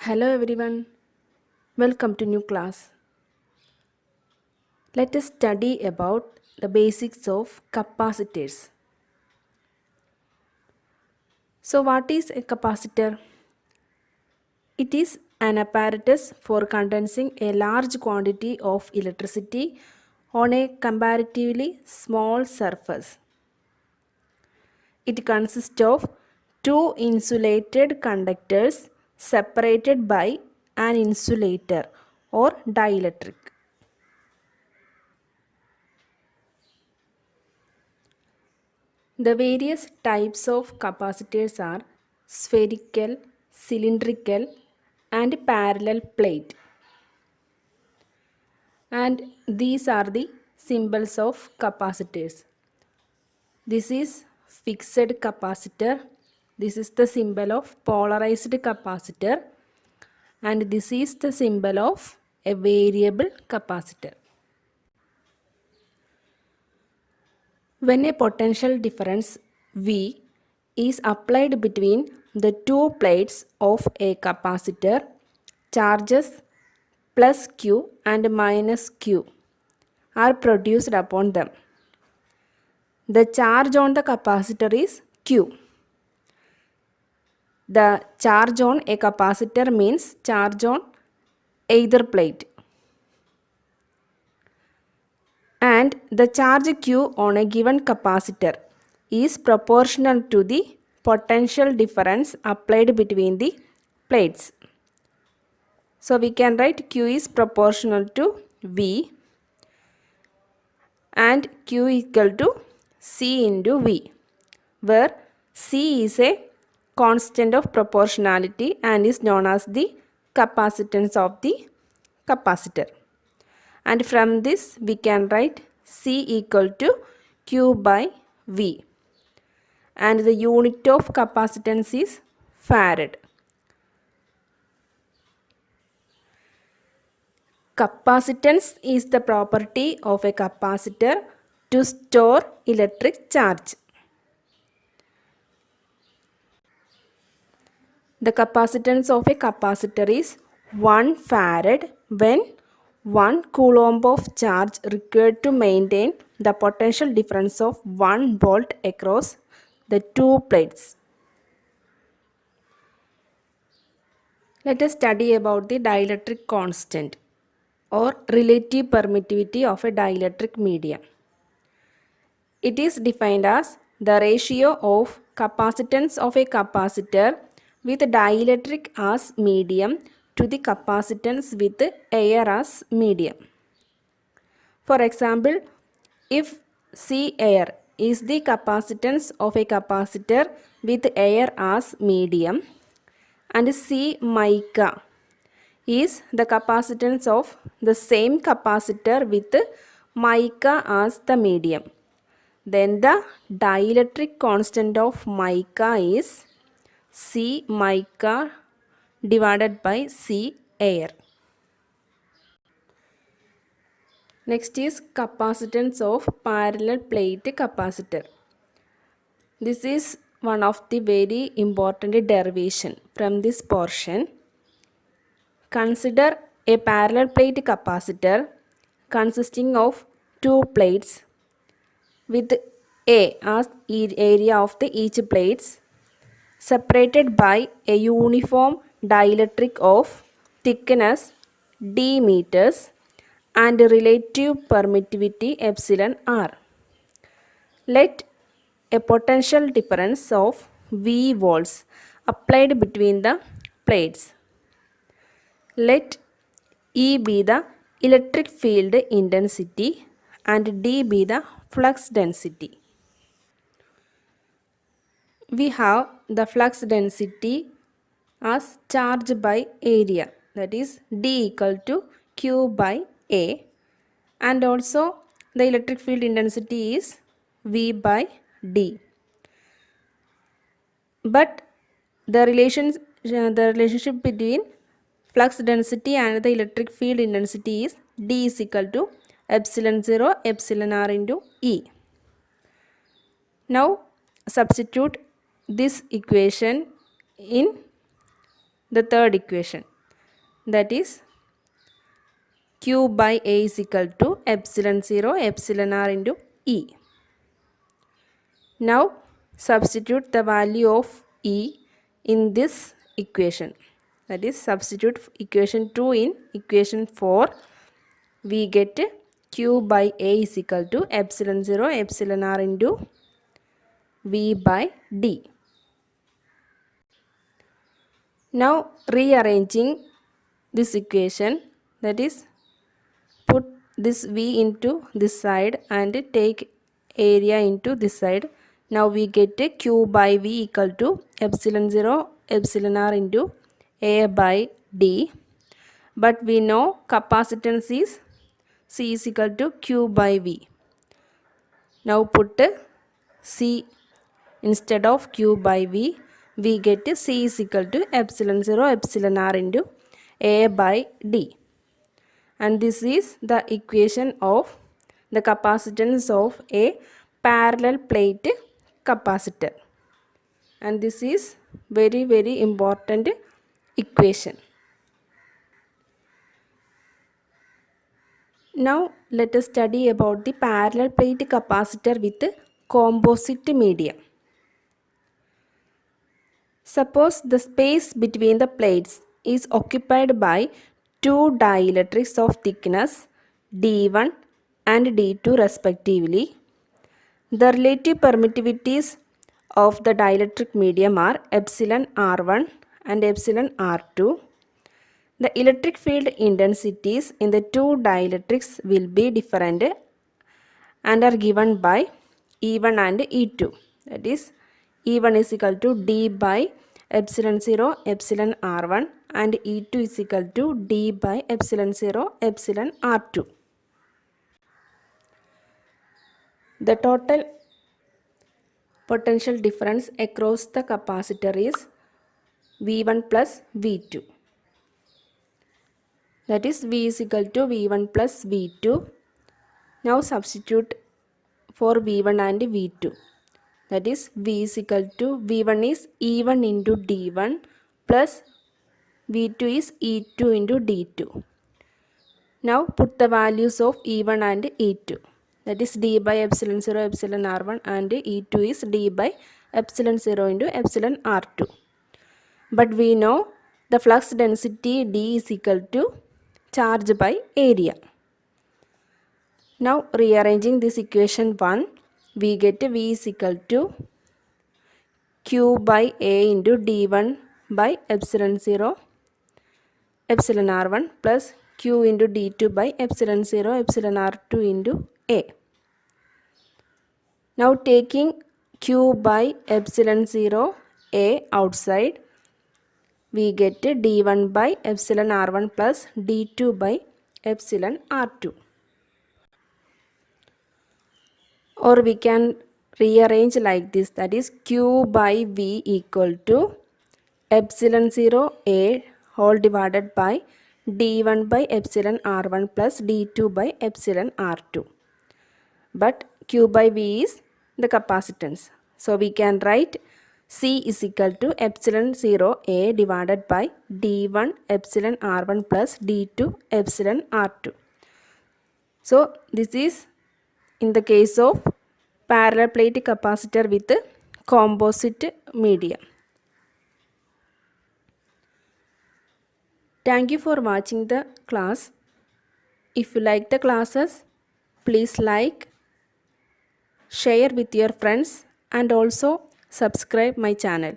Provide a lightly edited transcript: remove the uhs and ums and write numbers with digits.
Hello everyone, welcome to new class. Let us study about the basics of capacitors. So what is a capacitor? It is an apparatus for condensing a large quantity of electricity on a comparatively small surface. It consists of two insulated conductors separated by an insulator or dielectric. The various types of capacitors are spherical, cylindrical, and parallel plate. And these are the symbols of capacitors. This is fixed capacitor. This is the symbol of polarized capacitor. And this is the symbol of a variable capacitor. When a potential difference V is applied between the two plates of a capacitor, charges plus Q and minus Q are produced upon them. The charge on the capacitor is Q. The charge on a capacitor means charge on either plate. And the charge Q on a given capacitor is proportional to the potential difference applied between the plates. So we can write Q is proportional to V and Q equal to C into V, where C is a constant of proportionality and is known as the capacitance of the capacitor. And from this we can write C equal to Q by V. And the unit of capacitance is farad. Capacitance is the property of a capacitor to store electric charge. The capacitance of a capacitor is 1 farad when 1 coulomb of charge required to maintain the potential difference of 1 volt across the two plates. Let us study about the dielectric constant or relative permittivity of a dielectric medium. It is defined as the ratio of capacitance of a capacitor with dielectric as medium to the capacitance with air as medium. For example, if C air is the capacitance of a capacitor with air as medium and C mica is the capacitance of the same capacitor with mica as the medium, then the dielectric constant of mica is C mica divided by C air. Next is capacitance of parallel plate capacitor. This is one of the very important derivation from this portion. Consider a parallel plate capacitor consisting of two plates with A as area of the each plates separated by a uniform dielectric of thickness d meters and relative permittivity epsilon r. Let a potential difference of V volts applied between the plates. Let E be the electric field intensity and D be the flux density. We have the flux density as charge by area, that is D equal to Q by A, and also the electric field intensity is V by D. But the relationship between flux density and the electric field intensity is D is equal to epsilon 0 epsilon r into E. Now substitute this equation in the third equation. that is Q by A is equal to epsilon 0 epsilon r into E. Now substitute the value of E in this equation. That is, substitute equation 2 in equation 4. We get Q by A is equal to epsilon 0 epsilon r into V by D. Now rearranging this equation, that is, put this V into this side and take area into this side. Now we get Q by V equal to epsilon 0 epsilon r into A by D. But we know capacitance is C is equal to Q by V. Now put C instead of Q by V. We get C is equal to epsilon 0 epsilon r into A by D. And this is the equation of the capacitance of a parallel plate capacitor. And this is very important equation. Now let us study about the parallel plate capacitor with composite medium. Suppose the space between the plates is occupied by two dielectrics of thickness D1 and D2 respectively. The relative permittivities of the dielectric medium are epsilon R1 and epsilon R2. The electric field intensities in the two dielectrics will be different and are given by E1 and E2. That is, E1 is equal to D by epsilon 0 epsilon R1 and E2 is equal to D by epsilon 0 epsilon R2. The total potential difference across the capacitor is V1 plus V2. That is, V is equal to V1 plus V2. Now substitute for V1 and V2. That is, V is equal to V1 is E1 into D1 plus V2 is E2 into D2. Now put the values of E1 and E2. That is, D by epsilon 0 epsilon R1 and E2 is D by epsilon 0 into epsilon R2. But we know the flux density D is equal to charge by area. Now rearranging this equation 1, we get V is equal to Q by A into D1 by epsilon 0 epsilon R1 plus Q into D2 by epsilon 0 epsilon R2 into A. Now taking Q by epsilon 0 A outside, we get D1 by epsilon R1 plus D2 by epsilon R2. Or we can rearrange like this, that is, Q by V equal to epsilon 0 A whole divided by D1 by epsilon R1 plus D2 by epsilon R2. But Q by V is the capacitance. So we can write C is equal to epsilon 0 A divided by D1 epsilon R1 plus D2 epsilon R2. So this is in the case of parallel plate capacitor with composite medium. Thank you for watching the class. If you like the classes, please like, share with your friends and also subscribe my channel.